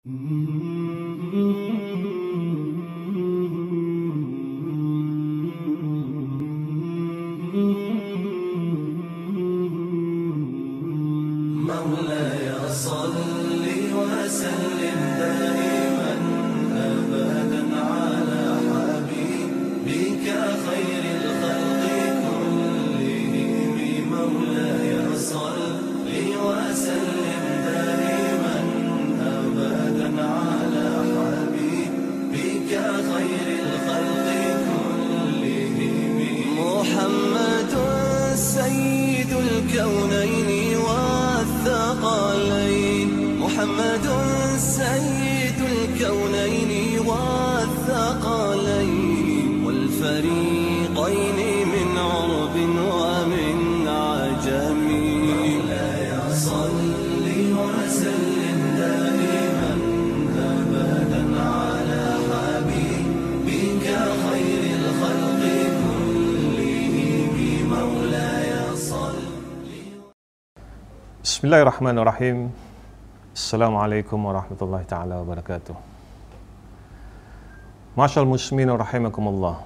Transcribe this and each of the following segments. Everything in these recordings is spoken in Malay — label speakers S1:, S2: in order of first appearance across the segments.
S1: مولاي صل وسلم دائما أبدا على حبيبك خير الخلق كلهم. مولاي صل وسلم دائما أبدا على حبيبك خير الخلق كلهم. محمد سيد الكونين والثقلين، محمد سيد الكونين والثقلين والفريقين من عرب ومن عجم. مولاي صل وسلم دائما أبدا على حبيبك خير الخلق كلهم. مولاي صل.
S2: Bismillahirrahmanirrahim. Assalamualaikum warahmatullahi ta'ala wabarakatuh. Masyaallah muslimin rahimakumullah.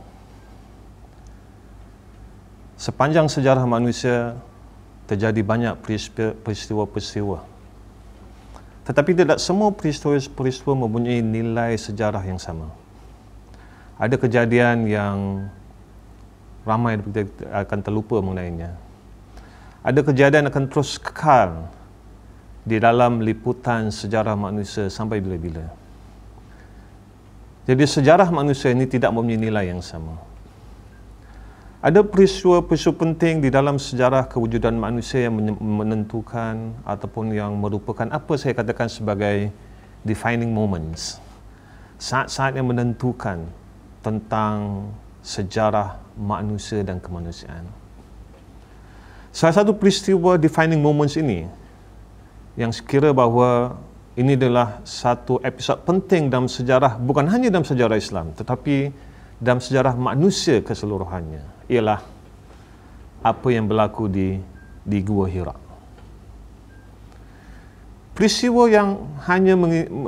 S2: Sepanjang sejarah manusia terjadi banyak peristiwa-peristiwa. Tetapi tidak semua peristiwa-peristiwa mempunyai nilai sejarah yang sama. Ada kejadian yang ramai kita akan terlupa mengenainya. Ada kejadian akan terus kekal di dalam liputan sejarah manusia sampai bila-bila. Jadi sejarah manusia ini tidak mempunyai nilai yang sama. Ada peristiwa-peristiwa penting di dalam sejarah kewujudan manusia yang menentukan ataupun yang merupakan apa saya katakan sebagai defining moments. Saat-saat yang menentukan tentang sejarah manusia dan kemanusiaan. Salah satu peristiwa defining moments ini yang sekira bahawa ini adalah satu episod penting dalam sejarah, bukan hanya dalam sejarah Islam tetapi dalam sejarah manusia keseluruhannya, ialah apa yang berlaku di Gua Hira. Peristiwa yang hanya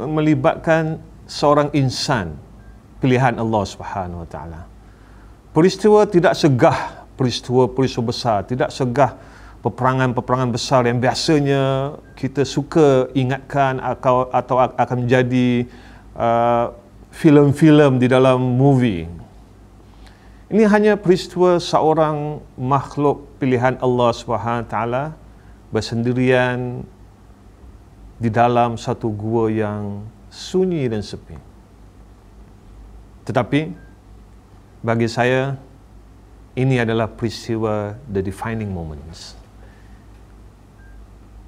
S2: melibatkan seorang insan pilihan Allah Subhanahu Wa Taala. Peristiwa tidak segah peristiwa-peristiwa besar, tidak segah peperangan-peperangan besar yang biasanya kita suka ingatkan atau akan menjadi filem-filem di dalam movie. Ini hanya peristiwa seorang makhluk pilihan Allah Subhanahu Taala bersendirian di dalam satu gua yang sunyi dan sepi. Tetapi bagi saya ini adalah peristiwa the defining moments.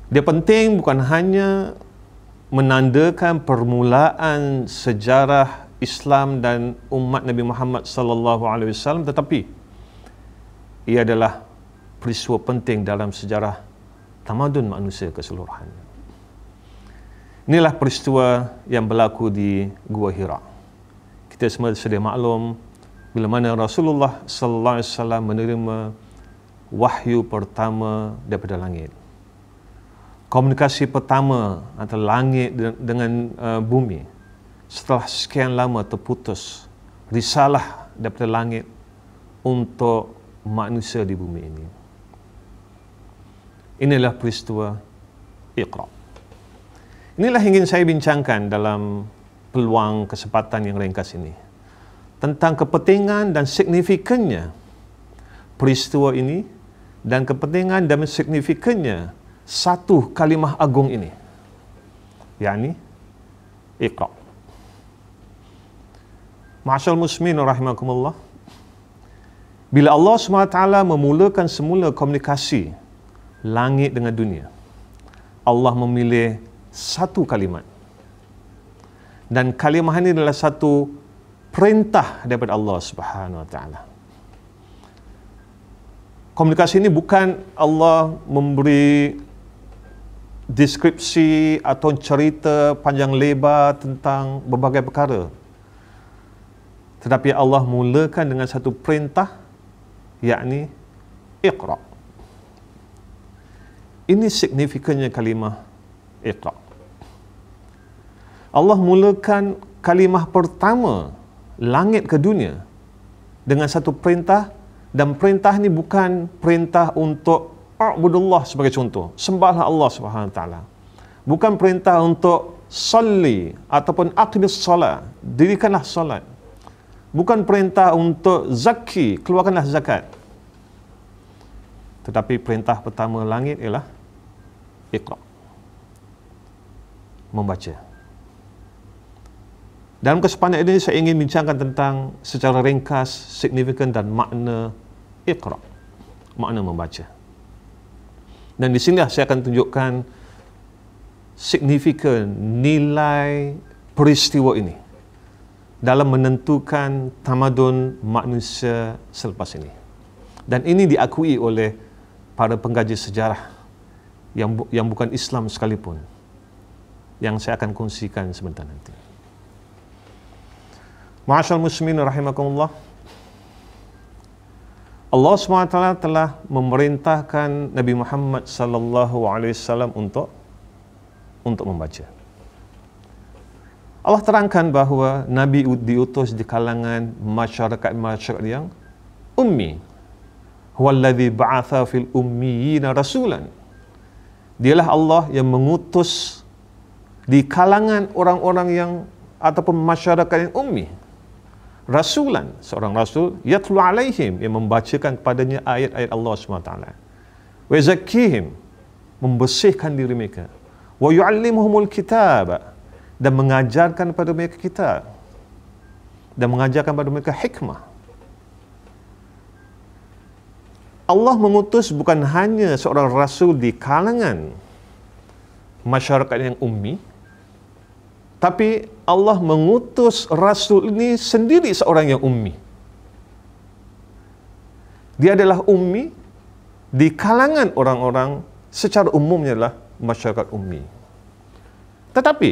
S2: Dia penting bukan hanya menandakan permulaan sejarah Islam dan umat Nabi Muhammad sallallahu alaihi wasallam, tetapi ia adalah peristiwa penting dalam sejarah tamadun manusia keseluruhan. Inilah peristiwa yang berlaku di Gua Hira. Kita semua sedia maklum bila mana Rasulullah sallallahu alaihi wasallam menerima wahyu pertama daripada langit. Komunikasi pertama antara langit dengan bumi setelah sekian lama terputus risalah daripada langit untuk manusia di bumi ini. Inilah peristiwa Iqra. Inilah yang ingin saya bincangkan dalam peluang kesempatan yang ringkas ini, tentang kepentingan dan signifikannya peristiwa ini dan kepentingan dan signifikannya satu kalimah agung ini, yakni Iqra. Ma'asyal muslimin rahimakumullah. Bila Allah SWT memulakan semula komunikasi langit dengan dunia, Allah memilih satu kalimat. Dan kalimah ini adalah satu perintah daripada Allah Subhanahu Wa Taala. Komunikasi ini bukan Allah memberi deskripsi atau cerita panjang lebar tentang berbagai perkara. Tetapi Allah mulakan dengan satu perintah, yakni Iqra. Ini signifikannya kalimah Iqra. Allah mulakan kalimah pertama langit ke dunia dengan satu perintah, dan perintah ni bukan perintah untuk a'budullah sebagai contoh, sembahlah Allah Subhanahu Wa Taala. Bukan perintah untuk salli ataupun aqimis solat, dirikanlah solat. Bukan perintah untuk zaki, keluarkanlah zakat. Tetapi perintah pertama langit ialah Iqra, membaca. Dalam kesempatan ini saya ingin bincangkan tentang secara ringkas, signifikan dan makna Iqra, makna membaca. Dan di sinilah saya akan tunjukkan signifikan nilai peristiwa ini dalam menentukan tamadun manusia selepas ini. Dan ini diakui oleh para pengkaji sejarah yang bukan Islam sekalipun, yang saya akan kongsikan sebentar nanti. Ma'asyal muslimin rahimakumullah. Allah SWT telah memerintahkan Nabi Muhammad SAW untuk membaca. Allah terangkan bahawa Nabi diutus di kalangan masyarakat yang ummi. Huwallazi ba'atha fil ummiyina rasulan. Dialah Allah yang mengutus di kalangan orang-orang yang ataupun masyarakat yang ummi. Rasulan, seorang rasul, yatlu alaihim, yang membacakan kepadanya ayat-ayat Allah SWT. Wa yuzakkihim, membersihkan diri mereka. Wa yu'allimuhumul kitab, dan mengajarkan kepada mereka kitab, dan mengajarkan kepada mereka hikmah. Allah mengutus bukan hanya seorang rasul di kalangan masyarakat yang ummi, tapi Allah mengutus rasul ini sendiri seorang yang ummi. Dia adalah ummi di kalangan orang-orang secara umumnya adalah masyarakat ummi. Tetapi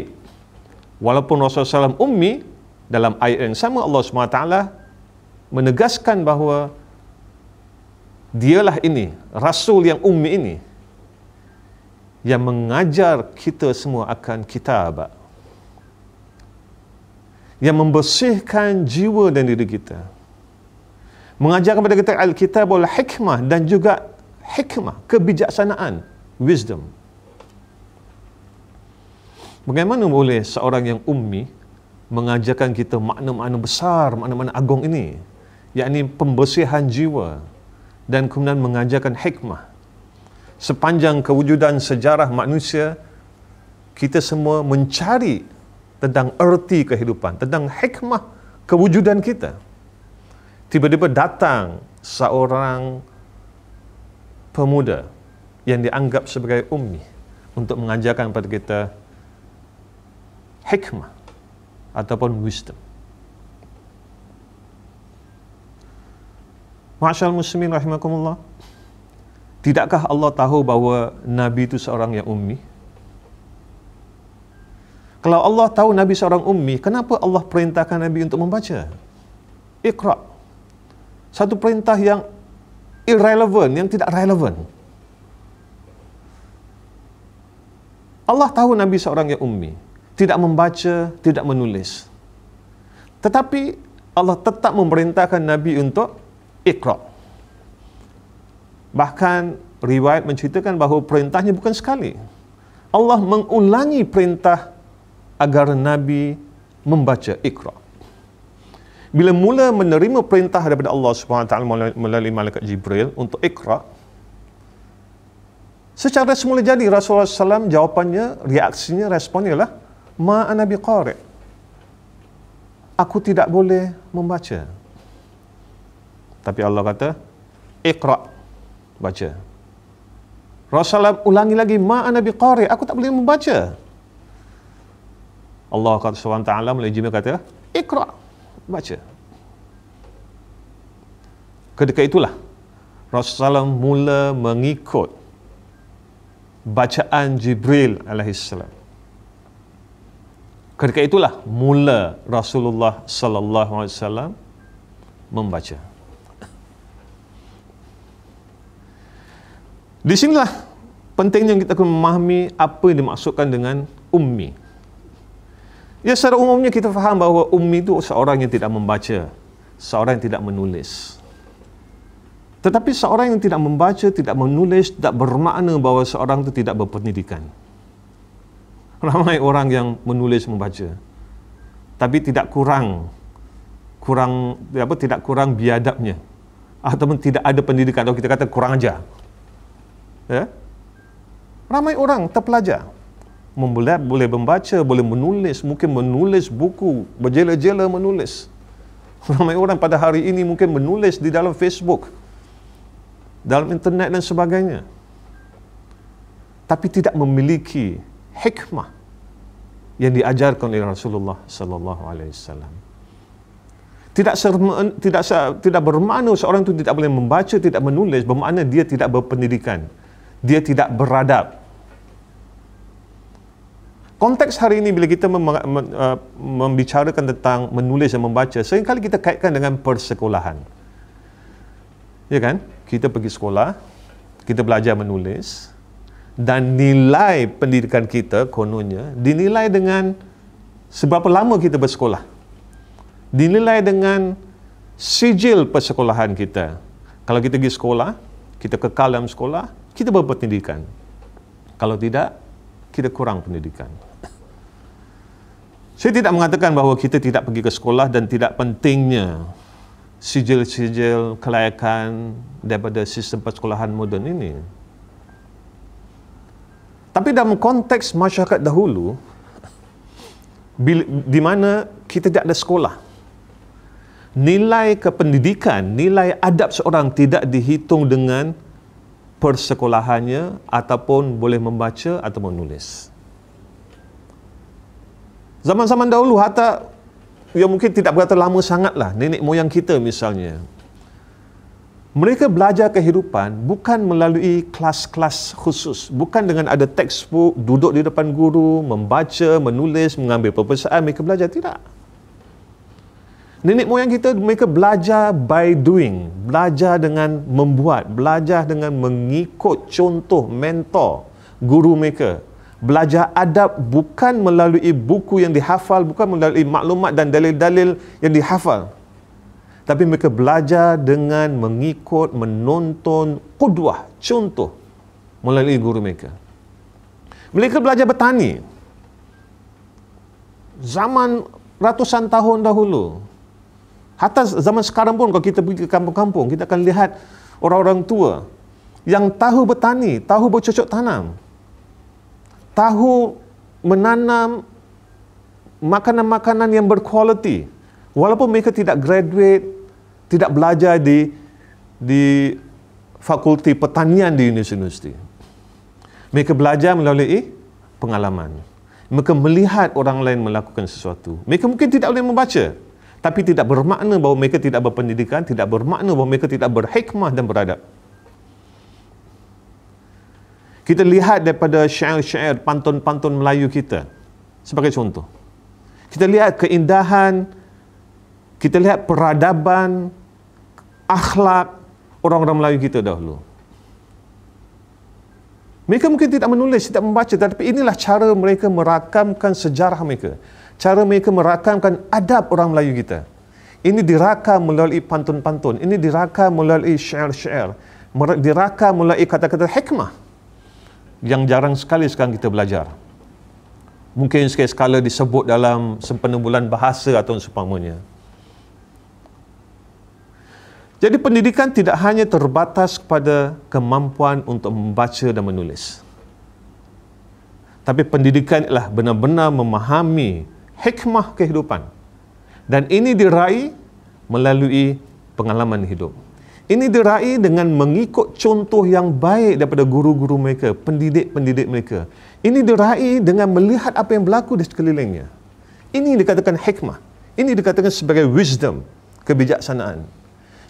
S2: walaupun Rasulullah SAW ummi, dalam ayat yang sama Allah SWT menegaskan bahawa dialah ini, Rasul yang ummi ini, yang mengajar kita semua akan kitab, yang membersihkan jiwa dan diri kita, mengajar kepada kita Al-Kitab wal hikmah, dan juga hikmah, kebijaksanaan, wisdom. Bagaimana boleh seorang yang ummi mengajarkan kita makna-makna besar, makna-makna agung ini, yakni pembersihan jiwa, dan kemudian mengajarkan hikmah. Sepanjang kewujudan sejarah manusia, kita semua mencari tentang erti kehidupan, tentang hikmah kewujudan kita. Tiba-tiba datang seorang pemuda yang dianggap sebagai ummi untuk mengajarkan kepada kita hikmah ataupun wisdom. Ma'asyal muslimin rahimakumullah. Tidakkah Allah tahu bahawa Nabi itu seorang yang ummi? Kalau Allah tahu Nabi seorang ummi, kenapa Allah perintahkan Nabi untuk membaca? Iqra. Satu perintah yang irrelevant, yang tidak relevan. Allah tahu Nabi seorang yang ummi, tidak membaca, tidak menulis. Tetapi Allah tetap memerintahkan Nabi untuk Iqra. Bahkan riwayat menceritakan bahawa perintahnya bukan sekali. Allah mengulangi perintah agar Nabi membaca Iqra. Bila mula menerima perintah daripada Allah SWT melalui malaikat Jibril untuk Iqra, secara semula jadi Rasulullah SAW jawapannya, reaksinya, responnya ialah ma ana biqari'. Aku tidak boleh membaca. Tapi Allah kata, Iqra', baca. Rasulullah ulangi lagi, ma ana biqari', aku tak boleh membaca. Allah kata SWT melalui Jibril kata, Iqra', baca. Ketika itulah Rasulullah mula mengikut bacaan Jibril alaihissalam. Ketika itulah mula Rasulullah sallallahu alaihi wasallam membaca. Di sinilah pentingnya kita memahami apa yang dimaksudkan dengan ummi. Ya, secara umumnya kita faham bahawa ummi itu seorang yang tidak membaca, seorang yang tidak menulis. Tetapi seorang yang tidak membaca, tidak menulis, tak bermakna bahawa seorang itu tidak berpendidikan. Ramai orang yang menulis membaca, tapi tidak kurang biadabnya, ataupun tidak ada pendidikan, atau kita kata kurang ajar. Ya? Ramai orang terpelajar, boleh membaca, boleh menulis, mungkin menulis buku, berjela-jela menulis. Ramai orang pada hari ini mungkin menulis di dalam Facebook, dalam internet dan sebagainya, tapi tidak memiliki hikmah yang diajarkan oleh Rasulullah sallallahu alaihi wasallam. Tidak bermakna seorang itu tidak boleh membaca, tidak menulis, bermakna dia tidak berpendidikan, dia tidak beradab. Konteks hari ini bila kita membicarakan tentang menulis dan membaca, seringkali kita kaitkan dengan persekolahan. Ya kan? Kita pergi sekolah, kita belajar menulis, dan nilai pendidikan kita kononnya dinilai dengan seberapa lama kita bersekolah. Dinilai dengan sijil persekolahan kita. Kalau kita pergi sekolah, kita kekal dalam sekolah, kita berpendidikan. Kalau tidak, kita kurang pendidikan. Saya tidak mengatakan bahawa kita tidak pergi ke sekolah dan tidak pentingnya sijil-sijil kelayakan daripada sistem persekolahan moden ini. Tapi dalam konteks masyarakat dahulu, di mana kita tidak ada sekolah, nilai kependidikan, nilai adab seorang tidak dihitung dengan persekolahannya ataupun boleh membaca atau menulis. Zaman-zaman dahulu, hatta yang mungkin tidak berapa lama sangatlah, nenek moyang kita misalnya, mereka belajar kehidupan bukan melalui kelas-kelas khusus, bukan dengan ada textbook, duduk di depan guru, membaca, menulis, mengambil peperiksaan, mereka belajar, tidak. Nenek moyang kita, mereka belajar by doing, belajar dengan membuat, belajar dengan mengikut contoh mentor guru mereka. Belajar adab bukan melalui buku yang dihafal, bukan melalui maklumat dan dalil-dalil yang dihafal, tapi mereka belajar dengan mengikut, menonton qudwah, contoh melalui guru mereka. Mereka belajar bertani zaman ratusan tahun dahulu. Hatta zaman sekarang pun, kalau kita pergi ke kampung-kampung, kita akan lihat orang-orang tua yang tahu bertani, tahu bercocok tanam, tahu menanam makanan-makanan yang berkualiti. Walaupun mereka tidak graduate, tidak belajar di fakulti pertanian di universiti. Mereka belajar melalui pengalaman. Mereka melihat orang lain melakukan sesuatu. Mereka mungkin tidak boleh membaca, tapi tidak bermakna bahawa mereka tidak berpendidikan, tidak bermakna bahawa mereka tidak berhikmah dan beradab. Kita lihat daripada syair-syair, pantun-pantun Melayu kita sebagai contoh. Kita lihat keindahan, kita lihat peradaban, akhlak orang-orang Melayu kita dahulu. Mereka mungkin tidak menulis, tidak membaca, tetapi inilah cara mereka merakamkan sejarah mereka. Cara mereka merakamkan adab orang Melayu kita. Ini dirakam melalui pantun-pantun, ini dirakam melalui syair-syair, dirakam melalui kata-kata hikmah yang jarang sekali sekarang kita belajar. Mungkin sekali-sekala disebut dalam sempena bulan bahasa atau seumpamanya. Jadi pendidikan tidak hanya terbatas kepada kemampuan untuk membaca dan menulis, tapi pendidikan ialah benar-benar memahami hikmah kehidupan, dan ini diraih melalui pengalaman hidup. Ini diraih dengan mengikut contoh yang baik daripada guru-guru mereka, pendidik-pendidik mereka. Ini diraih dengan melihat apa yang berlaku di sekelilingnya. Ini dikatakan hikmah. Ini dikatakan sebagai wisdom, kebijaksanaan.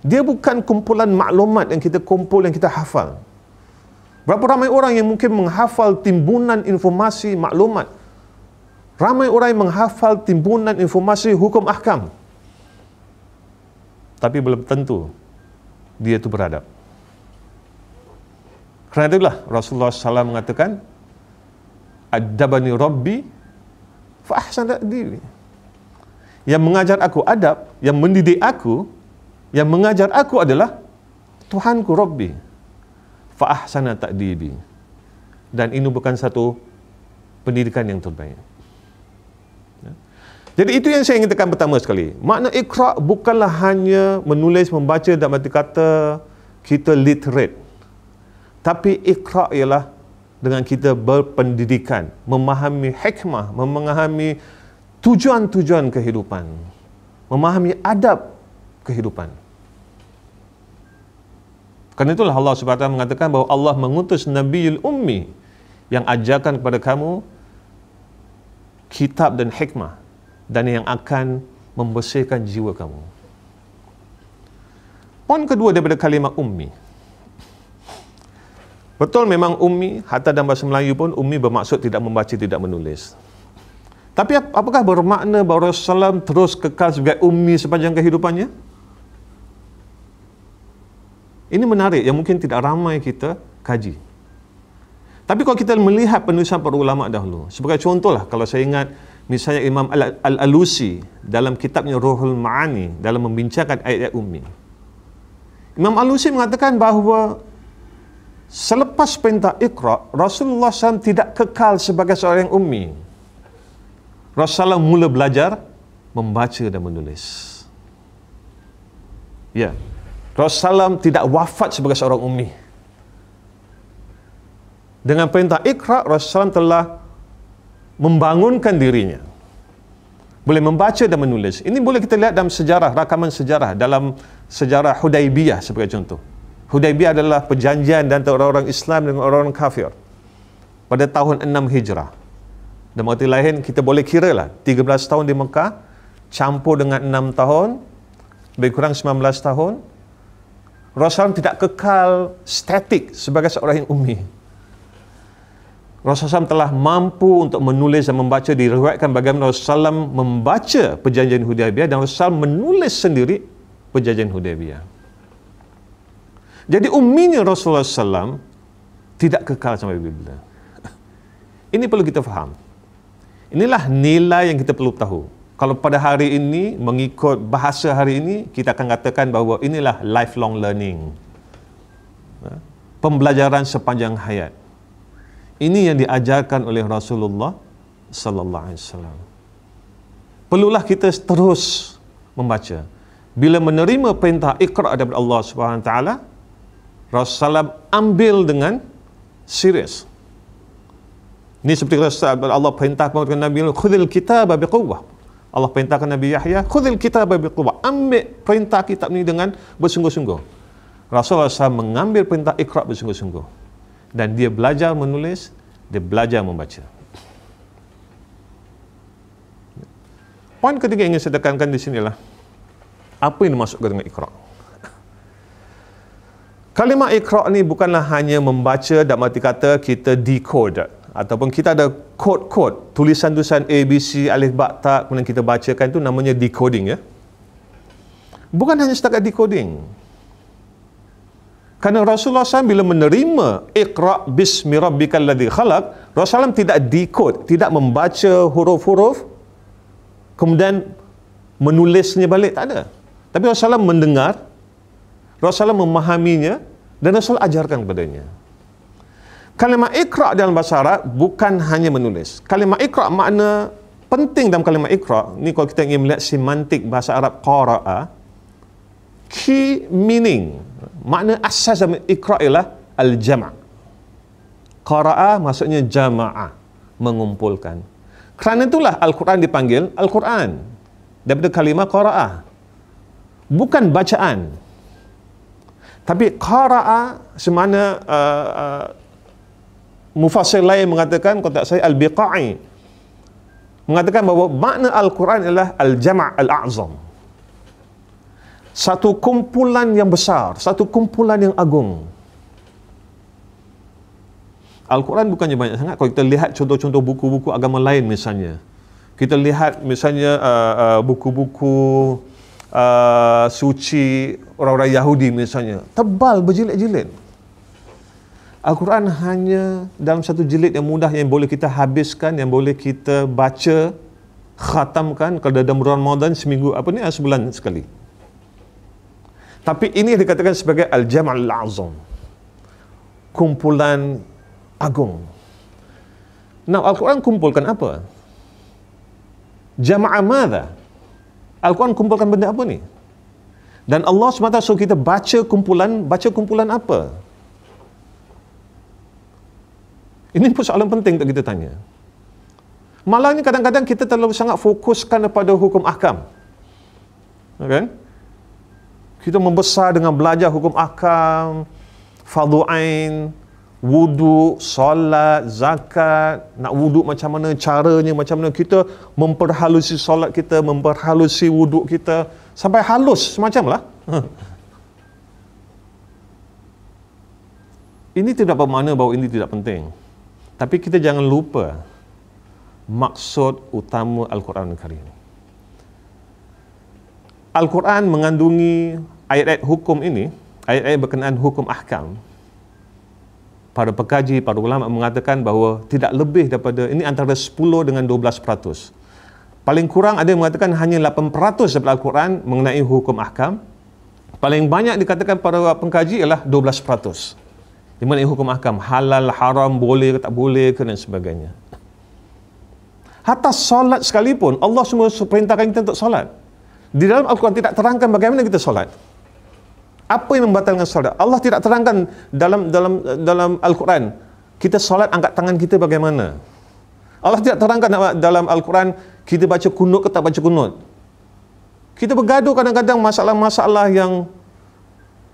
S2: Dia bukan kumpulan maklumat yang kita kumpul, yang kita hafal. Berapa ramai orang yang mungkin menghafal timbunan informasi maklumat. Ramai orang yang menghafal timbunan informasi hukum ahkam, tapi belum tentu dia itu beradab. Kerana itulah Rasulullah SAW mengatakan, Adabani Rabbi fa ahsana ta'dibi. Yang mengajar aku adab, yang mendidik aku, yang mengajar aku adalah Tuhanku Rabbi. Fa ahsana ta'dibi. Dan ini bukan satu pendidikan yang terbaik. Jadi itu yang saya ingin tekan pertama sekali. Makna Iqra bukanlah hanya menulis, membaca dan arti kata kita literate. Tapi Iqra ialah dengan kita berpendidikan, memahami hikmah, memahami tujuan-tujuan kehidupan, memahami adab kehidupan. Kerana itulah Allah SWT mengatakan bahawa Allah mengutus Nabiul Ummi yang ajarkan kepada kamu kitab dan hikmah dan yang akan membersihkan jiwa kamu. Poin kedua daripada kalimat ummi. Betul memang ummi, hatta dalam bahasa Melayu pun ummi bermaksud tidak membaca, tidak menulis. Tapi apakah bermakna bahawa Rasulullah SAW terus kekal sebagai ummi sepanjang kehidupannya? Ini menarik yang mungkin tidak ramai kita kaji. Tapi kalau kita melihat penulisan para ulama dahulu, sebagai contohlah kalau saya ingat misalnya Imam Al-Alusi dalam kitabnya Ruhul Ma'ani dalam membincangkan ayat-ayat ummi. Imam Al-Alusi mengatakan bahawa selepas perintah Iqra, Rasulullah SAW tidak kekal sebagai seorang ummi. Rasulullah mula belajar membaca dan menulis. Ya, Rasulullah SAW tidak wafat sebagai seorang ummi. Dengan perintah Iqra, Rasulullah SAW telah membangunkan dirinya. Boleh membaca dan menulis. Ini boleh kita lihat dalam sejarah, rakaman sejarah, dalam sejarah Hudaibiyah sebagai contoh. Hudaibiyah adalah perjanjian antara orang-orang Islam dengan orang-orang kafir pada tahun 6 Hijrah. Dalam arti lain, kita boleh kira lah 13 tahun di Mekah campur dengan 6 tahun, lebih kurang 19 tahun. Rasulullah tidak kekal statik sebagai seorang yang ummi. Rasulullah SAW telah mampu untuk menulis dan membaca. Diriwayatkan bagaimana Rasulullah SAW membaca perjanjian Hudaibiyah dan Rasulullah menulis sendiri perjanjian Hudaibiyah. Jadi umminya Rasulullah SAW tidak kekal sampai bila. Ini perlu kita faham. Inilah nilai yang kita perlu tahu. Kalau pada hari ini, mengikut bahasa hari ini, kita akan katakan bahawa inilah lifelong learning. Pembelajaran sepanjang hayat. Ini yang diajarkan oleh Rasulullah sallallahu alaihi wasallam. Perlulah kita terus membaca. Bila menerima perintah Iqra daripada Allah Subhanahu wa taala, Rasulullah ambil dengan serius. Ini seperti Allah perintah kepada Nabi, "Khudhil kitaba biquwwah." Allah perintahkan Nabi Yahya, "Khudhil kitaba biquwwah." Ambil perintah kitab ini dengan bersungguh-sungguh. Rasulullah SAW mengambil perintah Iqra bersungguh-sungguh. Dan dia belajar menulis, dia belajar membaca. Poin ketiga yang ingin saya tekankan di sini adalah apa yang dimaksudkan dengan Iqra. Kalimah Iqra ni bukanlah hanya membaca dalam arti kata kita decode ataupun kita ada kod-kod, tulisan-tulisan A, B, C, alif, ba, ta, kemudian kita bacakan, itu namanya decoding, ya. Bukan hanya setakat decoding. Kerana Rasulullah SAW bila menerima Iqra bismi rabbikal ladzi khalaq, Rasulullah SAW tidak decode, tidak membaca huruf-huruf kemudian menulisnya balik, tak ada. Tapi Rasulullah SAW mendengar, Rasulullah SAW memahaminya dan Rasulullah ajarkan kepadanya. Kalimah Iqra dalam bahasa Arab bukan hanya menulis. Kalimah Iqra, makna penting dalam kalimah Iqra ni, kalau kita ingin melihat semantik bahasa Arab qara'a, key meaning, makna asas dalam Iqra ialah al-jama'. Qara'a maksudnya jama'ah, mengumpulkan. Kerana itulah Al-Quran dipanggil Al-Quran daripada kalimah qara'a. Bukan bacaan. Tapi qara'a semana mufassir lain mengatakan, kalau tak saya Al-Biqai mengatakan bahawa makna Al-Quran ialah al-jama' al-a'zam. Satu kumpulan yang besar, satu kumpulan yang agung. Al-Quran bukannya banyak sangat. Kalau kita lihat contoh-contoh buku-buku agama lain misalnya, kita lihat misalnya buku-buku suci orang-orang Yahudi misalnya, tebal berjilid-jilid. Al-Quran hanya dalam satu jilid yang mudah yang boleh kita habiskan, yang boleh kita baca khatamkan. Kalau dalam Ramadan seminggu, sebulan sekali. Tapi ini dikatakan sebagai Al-Jam'ul Azam, kumpulan agung. Nah, Al-Quran kumpulkan apa? Jama'a madha? Al-Quran kumpulkan benda apa ni? Dan Allah SWT suruh kita baca kumpulan apa? Ini pun soalan penting untuk kita tanya. Malangnya kadang-kadang kita terlalu sangat fokuskan kepada hukum ahkam. Kan? Kita membesar dengan belajar hukum ahkam, fardu ain, wudu, solat, zakat, nak wudu macam mana, caranya macam mana, kita memperhalusi solat kita, memperhalusi wudu kita, sampai halus semacam lah. Ini tidak bermakna bahawa ini tidak penting. Tapi kita jangan lupa maksud utama Al-Quran Al-Karim. Al-Quran mengandungi ayat-ayat hukum ini, ayat-ayat berkenaan hukum ahkam. Para pekaji, para ulama mengatakan bahawa tidak lebih daripada, ini antara 10 dengan 12%. Paling kurang ada yang mengatakan hanya 8% daripada Al-Quran mengenai hukum ahkam. Paling banyak dikatakan para pengkaji ialah 12%. Di mana hukum ahkam, halal, haram, boleh ke tak boleh ke dan sebagainya. Hatta solat sekalipun, Allah semua perintahkan kita untuk solat. Di dalam Al-Quran tidak terangkan bagaimana kita solat. Apa yang membatalkan solat? Allah tidak terangkan dalam Al-Quran, kita solat angkat tangan kita bagaimana. Allah tidak terangkan dalam Al-Quran, kita baca kunut ke tak baca kunut. Kita bergaduh kadang-kadang masalah-masalah yang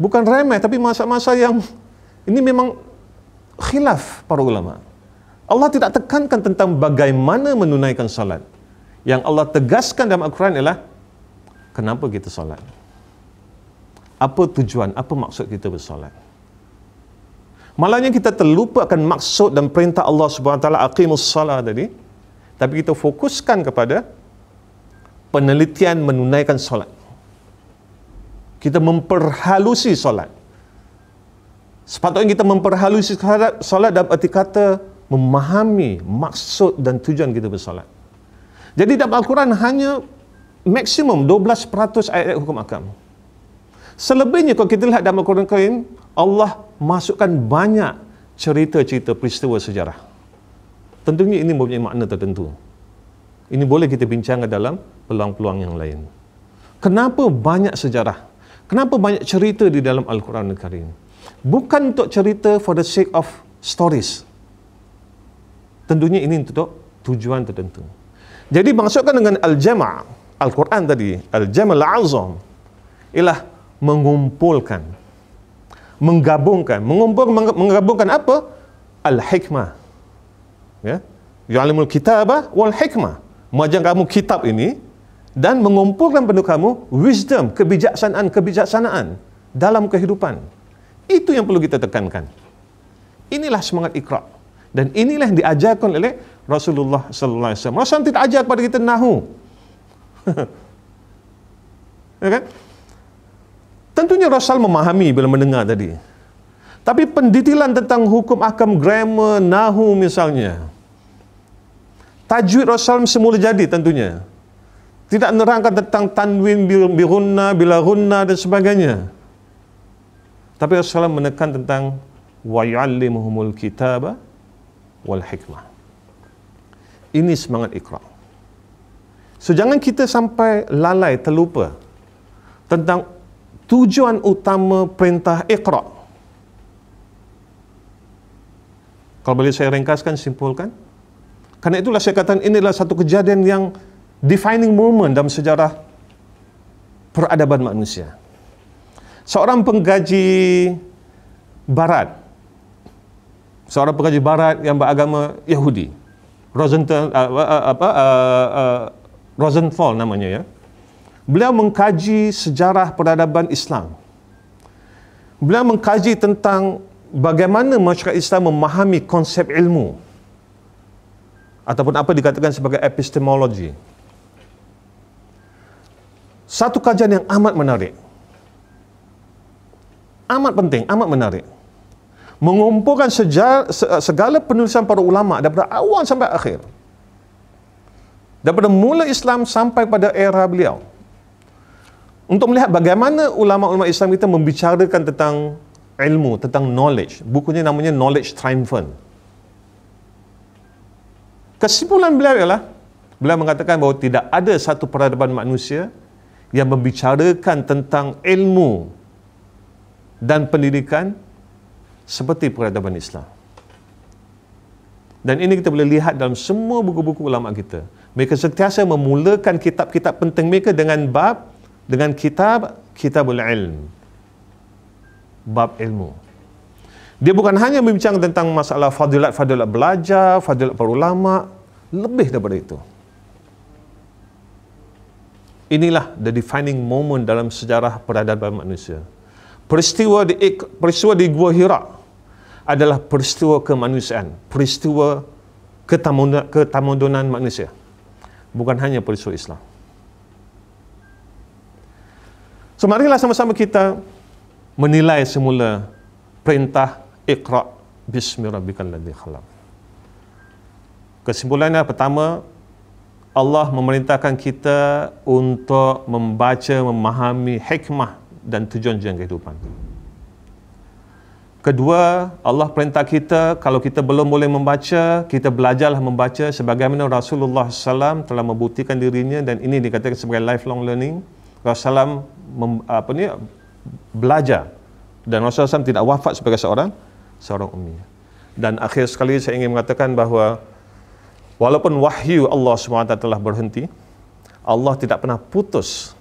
S2: bukan remeh, tapi masalah-masalah yang ini memang khilaf para ulama. Allah tidak tekankan tentang bagaimana menunaikan salat. Yang Allah tegaskan dalam Al-Quran ialah kenapa kita salat. Apa tujuan, apa maksud kita bersalat. Malahnya kita terlupa akan maksud dan perintah Allah SWT, aqimus salat tadi. Tapi kita fokuskan kepada penelitian menunaikan salat. Kita memperhalusi salat. Sepatutnya kita memperhalusi salat dalam arti kata memahami maksud dan tujuan kita bersalat. Jadi dalam Al-Quran hanya maksimum 12% ayat-ayat hukum ahkam. Selebihnya kalau kita lihat dalam Al-Quran Karim, Allah masukkan banyak cerita-cerita peristiwa sejarah. Tentunya ini mempunyai makna tertentu. Ini boleh kita bincangkan dalam peluang-peluang yang lain. Kenapa banyak sejarah? Kenapa banyak cerita di dalam Al-Quran Al-Karim? Bukan untuk cerita for the sake of stories. Tentunya ini untuk tujuan tertentu. Jadi maksudkan dengan Al-Jama' Al-Quran tadi, Al-Jam'ul Azam, ialah mengumpulkan, menggabungkan. Menggabungkan apa? Al-Hikmah. Ya? Yu'alimul kitabah wal hikmah. Mengajar kamu kitab ini dan mengumpulkan pada kamu wisdom, kebijaksanaan dalam kehidupan. Itu yang perlu kita tekankan. Inilah semangat Iqra. Dan inilah yang diajarkan oleh Rasulullah sallallahu alaihi wasallam. Rasulullah tidak ajar kepada kita nahu. Ya kan? Tentunya Rasul memahami bila mendengar tadi. Tapi pendetilan tentang hukum ahkam grammar, nahu misalnya, tajwid Rasul semula jadi tentunya. Tidak menerangkan tentang tanwin, birunna, bila runna dan sebagainya. Tapi Rasulullah menekan tentang wa yu'allimuhumul kitaba wal hikmah. Ini semangat Iqra. So jangan kita sampai lalai, terlupa tentang tujuan utama perintah Iqra. Kalau boleh saya ringkaskan, simpulkan. Karena itulah saya katakan ini adalah satu kejadian yang defining moment dalam sejarah peradaban manusia. Seorang pengkaji barat yang beragama Yahudi, Rosenthal namanya ya. Beliau mengkaji sejarah peradaban Islam. Beliau mengkaji tentang bagaimana masyarakat Islam memahami konsep ilmu ataupun apa dikatakan sebagai epistemologi. Satu kajian yang amat menarik, amat penting, amat menarik. Mengumpulkan segala penulisan para ulama daripada awal sampai akhir. Daripada mula Islam sampai pada era beliau. Untuk melihat bagaimana ulama-ulama Islam kita membicarakan tentang ilmu, tentang knowledge. Bukunya namanya Knowledge Triumphant. Kesimpulan beliau ialah, beliau mengatakan bahawa tidak ada satu peradaban manusia yang membicarakan tentang ilmu dan pendidikan seperti peradaban Islam. Dan ini kita boleh lihat dalam semua buku-buku ulama kita. Mereka sentiasa memulakan kitab-kitab penting mereka dengan kitabul ilm. Bab ilmu. Dia bukan hanya berbincang tentang masalah fadilat belajar, fadilat para ulama, lebih daripada itu. Inilah the defining moment dalam sejarah peradaban manusia. Peristiwa di Gua Hira adalah peristiwa kemanusiaan, peristiwa ketamadunan manusia. Bukan hanya peristiwa Islam. So, marilah sama-sama kita menilai semula perintah Iqra' bismi rabbikal ladzi khalaq. Kesimpulannya pertama, Allah memerintahkan kita untuk membaca, memahami hikmah dan tujuan-tujuan kehidupan. Kedua, Allah perintah kita, kalau kita belum boleh membaca, kita belajarlah membaca sebagaimana Rasulullah SAW telah membuktikan dirinya, dan ini dikatakan sebagai lifelong learning. Rasulullah belajar, dan Rasulullah SAW tidak wafat sebagai seorang ummi. Dan akhir sekali saya ingin mengatakan bahawa walaupun wahyu Allah SWT telah berhenti, Allah tidak pernah putus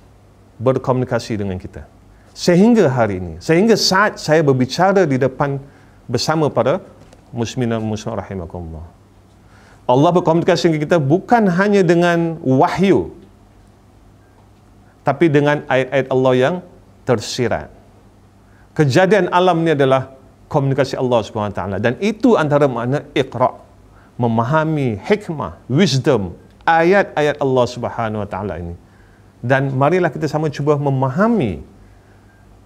S2: berkomunikasi dengan kita. Sehingga hari ini, sehingga saat saya berbicara di depan bersama para muslimin dan muslimat rahimakumullah, Allah berkomunikasi dengan kita bukan hanya dengan wahyu, tapi dengan ayat-ayat Allah yang tersirat. Kejadian alam ini adalah komunikasi Allah SWT, dan itu antara makna Iqra', memahami hikmah, wisdom, ayat-ayat Allah SWT ini. Dan marilah kita sama cuba memahami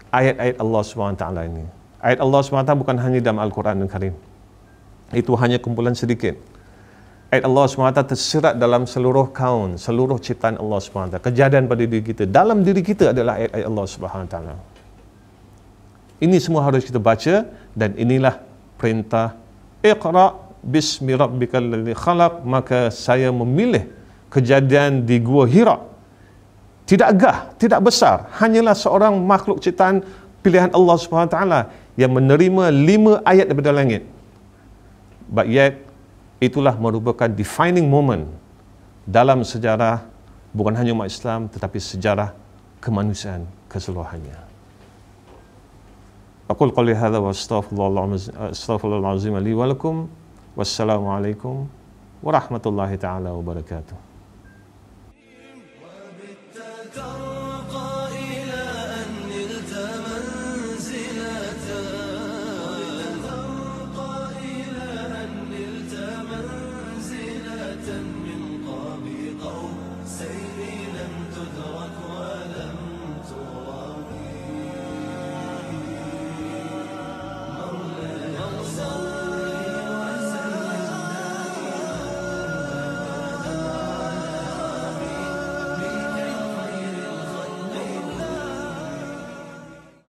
S2: ayat-ayat Allah SWT ini. Ayat Allah SWT bukan hanya dalam Al-Quran Al-Karim. Itu hanya kumpulan sedikit. Ayat Allah SWT tersirat dalam seluruh kaun, seluruh ciptaan Allah SWT. Kejadian pada diri kita, dalam diri kita adalah ayat-ayat Allah SWT. Ini semua harus kita baca, dan inilah perintah Iqra' bismi rabbikal ladzi khalaq. Maka saya memilih kejadian di Gua Hira. Tidak gah, tidak besar, hanyalah seorang makhluk ciptaan pilihan Allah SWT yang menerima 5 ayat daripada langit. But yet, itulah merupakan defining moment dalam sejarah bukan hanya umat Islam, tetapi sejarah kemanusiaan keseluruhannya. Aqul qawli hadza wa astaghfirullahal azim li wa lakum. Wassalamualaikum warahmatullahi taala wabarakatuh.